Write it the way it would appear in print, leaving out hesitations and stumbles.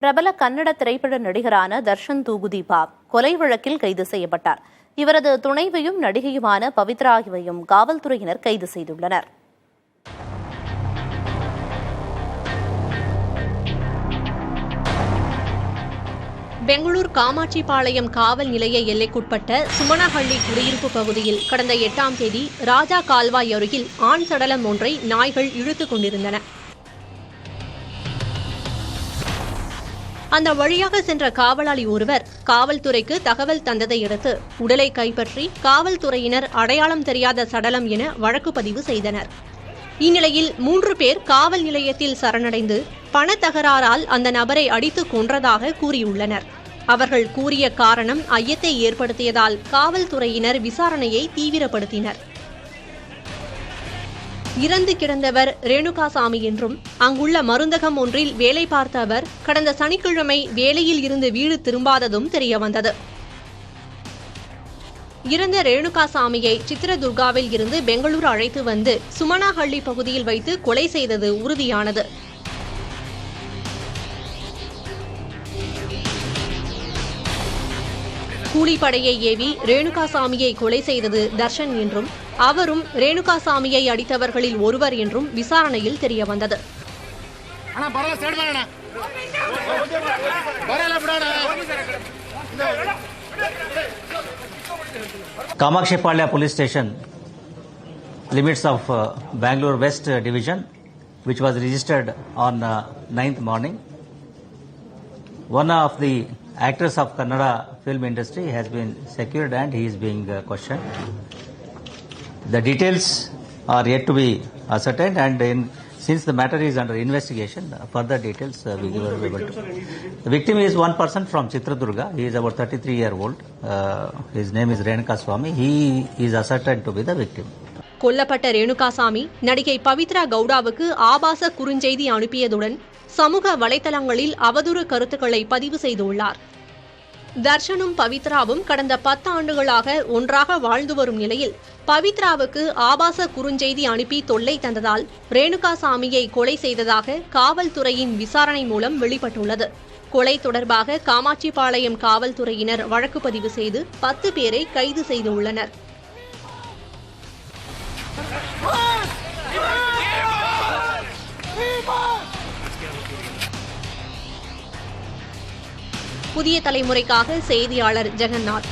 பிரபல கன்னட திரைப்பட நடிகரான தர்ஷன் தூகுதீபா கொலை வழக்கில் கைது செய்யப்பட்டார். இவரது துணைவியும் நடிகையுமான பவித்ரா ஆகியோரையும் காவல்துறையினர் கைது செய்துள்ளனர். பெங்களூர் காமாட்சிபாளையம் காவல் நிலைய எல்லைக்குட்பட்ட சுமணஹள்ளி குடியிருப்பு பகுதியில் கடந்த 8ஆம் தேதி ராஜா கால்வாய் அருகில் ஆண் சடலம் ஒன்றை நாய்கள் இழுத்துக் கொண்டிருந்தன. அந்த வழியாக சென்ற காவலாளி ஒருவர் காவல்துறைக்கு தகவல் தந்ததை அடுத்து உடலை கைப்பற்றி காவல்துறையினர் அடையாளம் தெரியாத சடலம் என வழக்கு பதிவு செய்தனர். இந்நிலையில் 3 பேர் காவல் நிலையத்தில் சரணடைந்து பண தகராறால் அந்த நபரை அடித்து கொன்றதாக கூறியுள்ளனர். அவர்கள் கூறிய காரணம் ஐயத்தை ஏற்படுத்தியதால் காவல்துறையினர் விசாரணையை தீவிரப்படுத்தினர். இறந்து கிடந்தவர் ரேணுகாசாமி என்றும் அங்குள்ள மருந்தகம் ஒன்றில் வேலை பார்த்த அவர் கடந்த சனிக்கிழமை வேலையில் இருந்து வீடு திரும்பாததும் தெரியவந்தது. இறந்த ரேணுகாசாமியை சித்திரதுர்காவில் இருந்து பெங்களூரு அழைத்து வந்து சுமணஹள்ளி பகுதியில் வைத்து கொலை செய்தது உறுதியானது. கூலிப்படையை ஏவி ரேணுகாசாமியை கொலை செய்தது தர்ஷன் என்றும் அவரும் ரேணுகாசாமியை அடித்தவர்களில் ஒருவர் என்றும் விசாரணையில் தெரியவந்தது. Kamakshipalya Police Station, limits of Bangalore West Division, which was registered on 9th morning. One of the actors of Kannada film industry has been secured and he is being questioned. The details are yet to be ascertained, and since the matter is under investigation, further details we were able to. The victim is one person from Chitradurga. He is about 33-year-old. His name is Renukaswamy. He is ascertained to be the victim. கொல்லப்பட்ட ரேணுகாசாமி நடிகை பவித்ரா கவுடாவுக்கு ஆபாச குறுஞ்செய்தி அனுப்பியதுடன் சமூக வலைதளங்களில் அவதூறு கருத்துக்களை பதிவு செய்துள்ளார். தர்ஷனும் பவித்ராவும் கடந்த 10 ஆண்டுகளாக ஒன்றாக வாழ்ந்து வரும் நிலையில் பவித்ராவுக்கு ஆபாச குறுஞ்செய்தி அனுப்பி தொல்லை தந்ததால் ரேணுகாசாமியை கொலை செய்ததாக காவல்துறையின் விசாரணை மூலம் வெளிப்பட்டுள்ளது. கொலை தொடர்பாக காமாட்சிபாளையம் காவல்துறையினர் வழக்கு பதிவு செய்து 10 பேரை கைது செய்துள்ளனர். புதிய தலைமுறைக்காக செய்தியாளர் ஜெகநாத்.